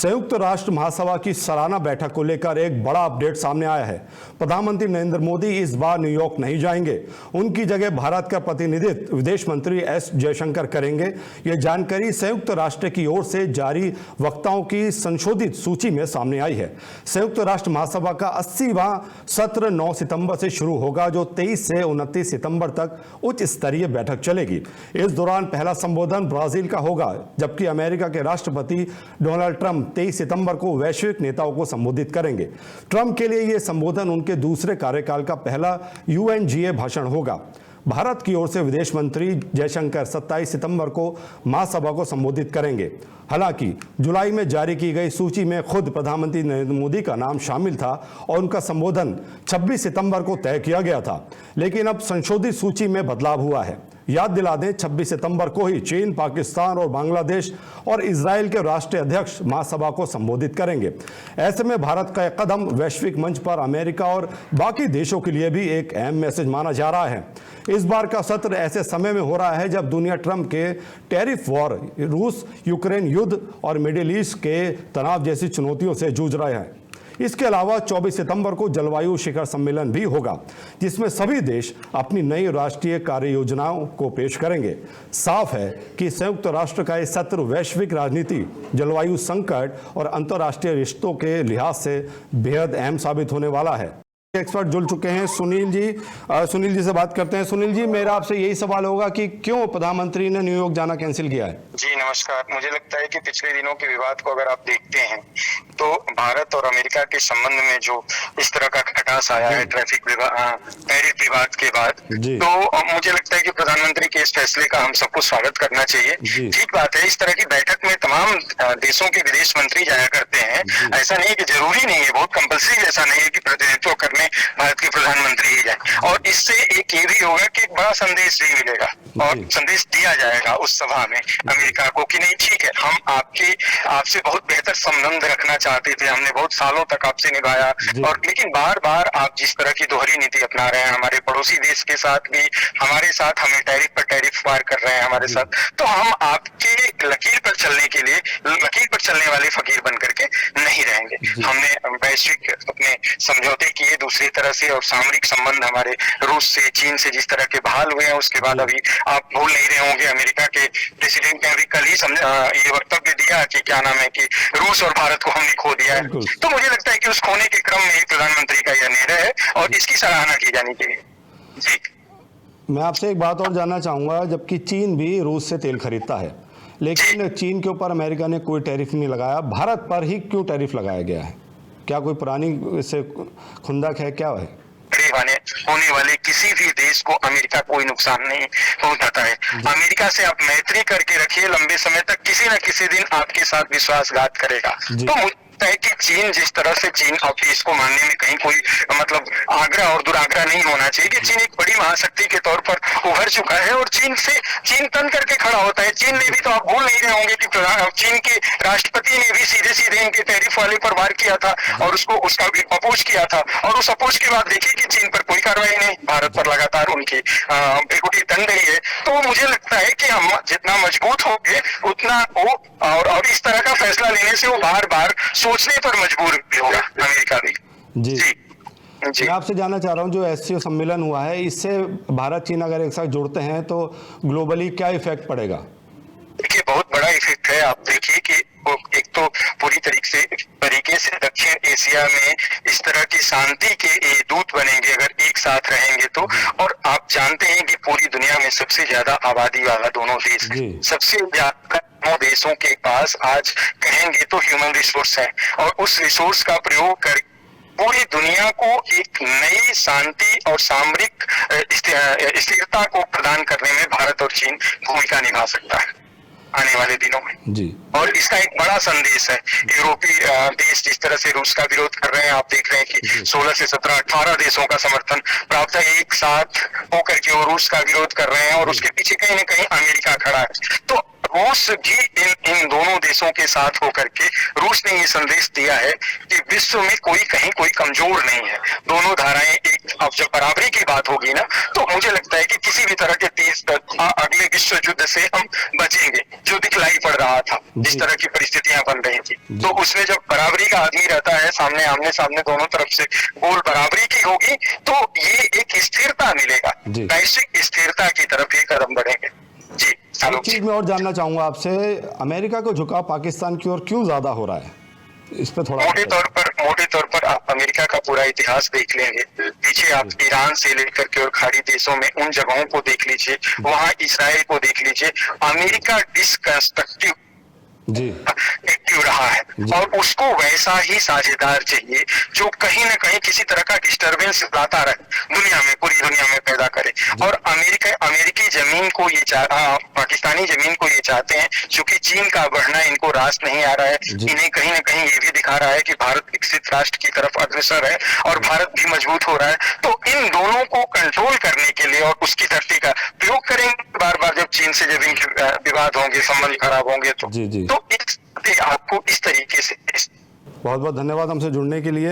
संयुक्त राष्ट्र महासभा की सालाना बैठक को लेकर एक बड़ा अपडेट सामने आया है। प्रधानमंत्री नरेंद्र मोदी इस बार न्यूयॉर्क नहीं जाएंगे। उनकी जगह भारत का प्रतिनिधित्व विदेश मंत्री एस जयशंकर करेंगे। यह जानकारी संयुक्त राष्ट्र की ओर से जारी वक्ताओं की संशोधित सूची में सामने आई है। संयुक्त राष्ट्र महासभा का 80वां सत्र 9 सितंबर से शुरू होगा, जो 23 से 29 सितंबर तक उच्च स्तरीय बैठक चलेगी। इस दौरान पहला संबोधन ब्राजील का होगा, जबकि अमेरिका के राष्ट्रपति डोनाल्ड ट्रंप 23 सितंबर को वैश्विक नेताओं को संबोधित करेंगे। ट्रंप के लिए यह संबोधन उनके दूसरे कार्यकाल का पहला यूएनजीए भाषण होगा। भारत की ओर से विदेश मंत्री जयशंकर 27 सितंबर को महासभा को संबोधित करेंगे। हालांकि जुलाई में जारी की गई सूची में खुद प्रधानमंत्री नरेंद्र मोदी का नाम शामिल था और उनका संबोधन 26 सितंबर को तय किया गया था, लेकिन अब संशोधित सूची में बदलाव हुआ है। याद दिला दें, 26 सितंबर को ही चीन, पाकिस्तान और बांग्लादेश और इजराइल के राष्ट्रीय अध्यक्ष महासभा को संबोधित करेंगे। ऐसे में भारत का एक कदम वैश्विक मंच पर अमेरिका और बाकी देशों के लिए भी एक अहम मैसेज माना जा रहा है। इस बार का सत्र ऐसे समय में हो रहा है जब दुनिया ट्रंप के टैरिफ वॉर, रूस यूक्रेन युद्ध और मिडिल ईस्ट के तनाव जैसी चुनौतियों से जूझ रहे हैं। इसके अलावा 24 सितंबर को जलवायु शिखर सम्मेलन भी होगा, जिसमें सभी देश अपनी नई राष्ट्रीय कार्य योजनाओं को पेश करेंगे। साफ है कि संयुक्त राष्ट्र का यह सत्र वैश्विक राजनीति, जलवायु संकट और अंतर्राष्ट्रीय रिश्तों के लिहाज से बेहद अहम साबित होने वाला है। एक्सपर्ट जुड़ चुके हैं सुनील जी से बात करते हैं। सुनील जी, मेरा आपसे यही सवाल होगा कि क्यों प्रधानमंत्री ने न्यूयॉर्क जाना कैंसिल किया है? जी नमस्कार। मुझे लगता है कि पिछले दिनों के विवाद को अगर आप देखते हैं तो भारत और अमेरिका के संबंध में जो इस तरह का खटास आया है टैरिफ विवाद के बाद, तो मुझे लगता है कि प्रधानमंत्री के इस फैसले का हम सबको स्वागत करना चाहिए। ठीक बात है, इस तरह की बैठक में तमाम देशों के विदेश मंत्री जाया करते हैं। ऐसा नहीं है कि जरूरी नहीं है, बहुत कंपल्सरी ऐसा नहीं है कि प्रतिनिधित्व करने भारत के प्रधानमंत्री ही जाए। और इससे एक ये भी होगा कि एक बड़ा संदेश भी मिलेगा और संदेश दिया जाएगा उस सभा में अमेरिका को कि नहीं, ठीक है, हम आपसे बहुत बेहतर संबंध रखना चाहते थे, हमने बहुत सालों तक आपसे निभाया, और लेकिन बार बार आप जिस तरह की दोहरी नीति अपना रहे हैं हमारे पड़ोसी देश के साथ भी, हमारे साथ हमें टैरिफ पर टैरिफ वार कर रहे हैं हमारे साथ, तो हम आपके लकीर पर चलने के लिए लकीर पर चलने वाले फकीर बन करके नहीं रहेंगे। हमने वैश्विक अपने समझौते किए दूसरी तरह से, और सामरिक संबंध हमारे रूस से, चीन से जिस तरह के बहाल हुए हैं, उसके बाद अभी आप भूल नहीं रहे होंगे अमेरिका के प्रेसिडेंट ने अभी कल ही ये वक्तव्य दिया कि क्या नाम है कि रूस और भारत को हमने खो दिया है। तो मुझे लगता है कि उस खोने के क्रम में ही प्रधानमंत्री का यह निर्णय है और इसकी सराहना की जानी चाहिए। जी, मैं आपसे एक बात और जानना चाहूंगा, जबकि चीन भी रूस से तेल खरीदता है, लेकिन चीन के ऊपर अमेरिका ने कोई टैरिफ नहीं लगाया, भारत पर ही क्यों टैरिफ लगाया गया है? क्या कोई पुरानी इससे खुंदक है, क्या है? होने वाले किसी भी देश को अमेरिका कोई नुकसान नहीं पहुंचाता है। अमेरिका से आप मैत्री करके रखिए, लंबे समय तक किसी न किसी दिन आपके साथ विश्वासघात करेगा। तो है कि चीन जिस तरह से चीन और इसको मानने में कहीं कोई मतलब आग्रह और दुराग्रह नहीं होना चाहिए कि चीन एक बड़ी महाशक्ति के तौर पर उभर चुका है और चीन तन करके खड़ा होता है। चीन ने भी, तो आप भूल नहीं रहे होंगे कि चीन के राष्ट्रपति ने भी सीधे सीधे इनके टैरिफ वाले पर वार किया था और उसका भी अपोज किया था, और उस अपोज के बाद देखिए कि चीन पर कोई कार्रवाई नहीं, भारत पर लगातार उनकी बेगुटी तन रही है। तो मुझे लगता है कि हम जितना मजबूत होंगे उतना वो और इस तरह का फैसला लेने से वो बार बार सोचने पर मजबूर भी होगा अमेरिका भी। जी मैं आपसे जानना चाह रहा हूँ, जो एससीओ सम्मेलन हुआ है, इससे भारत चीन अगर एक साथ जुड़ते हैं तो ग्लोबली क्या इफेक्ट पड़ेगा? देखिए, बहुत बड़ा इफेक्ट है। आप देखिए कि एक तो पूरी तरीके से दक्षिण एशिया में इस तरह की शांति के दूत बनेंगे अगर एक साथ रहेंगे तो। और आप जानते हैं कि पूरी दुनिया में सबसे ज्यादा आबादी वाला दोनों देश, सबसे ज्यादा देशों के पास आज कहेंगे तो ह्यूमन रिसोर्स है, और उस रिसोर्स का प्रयोग कर पूरी दुनिया को एक नई शांति और सामरिक स्थिरता को प्रदान करने में भारत और चीन भूमिका निभा सकता है आने वाले दिनों में। जी। और इसका एक बड़ा संदेश है। यूरोपीय देश जिस तरह से रूस का विरोध कर रहे हैं, आप देख रहे हैं कि 16 से 17, 18 देशों का समर्थन प्राप्त है, एक साथ होकर के वो रूस का विरोध कर रहे हैं, और उसके पीछे कहीं ना कहीं अमेरिका खड़ा है। तो रूस भी इन दोनों देशों के साथ होकर के रूस ने ये संदेश दिया है कि विश्व में कोई कहीं कोई कमजोर नहीं है। दोनों धाराएं एक, अब जब बराबरी की बात होगी ना, तो मुझे लगता है कि किसी भी तरह के अगले विश्व युद्ध से हम बचेंगे, जो दिखलाई पड़ रहा था, जिस तरह की परिस्थितियां बन रही थी। तो उसमें जब बराबरी का आदमी रहता है सामने, आमने सामने दोनों तरफ से गोल बराबरी की होगी, तो ये एक स्थिरता मिलेगा, वैश्विक स्थिरता की तरफ ये कदम बढ़ेंगे। जी, एक चीज मैं और जानना चाहूंगा आपसे, अमेरिका को झुकाव पाकिस्तान की ओर क्यों ज्यादा हो रहा है, इस पे थोड़ा मोटे तौर पर आप अमेरिका का पूरा इतिहास देख लेंगे, पीछे आप ईरान से लेकर के और खाड़ी देशों में उन जगहों को देख लीजिए, वहां इसराइल को देख लीजिए, अमेरिका डिसकंस्ट्रक्टिव एक्टिव रहा है और उसको वैसा ही साझेदार चाहिए जो कहीं ना कहीं किसी तरह का डिस्टरबेंस लाता रहे दुनिया में, पूरी दुनिया में पैदा करे। और अमेरिकी जमीन को ये पाकिस्तानी जमीन को ये चाहते हैं, क्योंकि चीन का बढ़ना इनको रास नहीं आ रहा है, इन्हें कहीं ना कहीं ये भी दिखा रहा है कि भारत विकसित राष्ट्र की तरफ अग्रसर है और भारत भी मजबूत हो रहा है। तो इन दोनों को कंट्रोल करने के लिए और उसकी धरती का प्रयोग करेंगे बार बार, जब चीन से जब इनके विवाद होंगे, संबंध खराब होंगे, तो आपको इस तरीके से। बहुत बहुत धन्यवाद हमसे जुड़ने के लिए।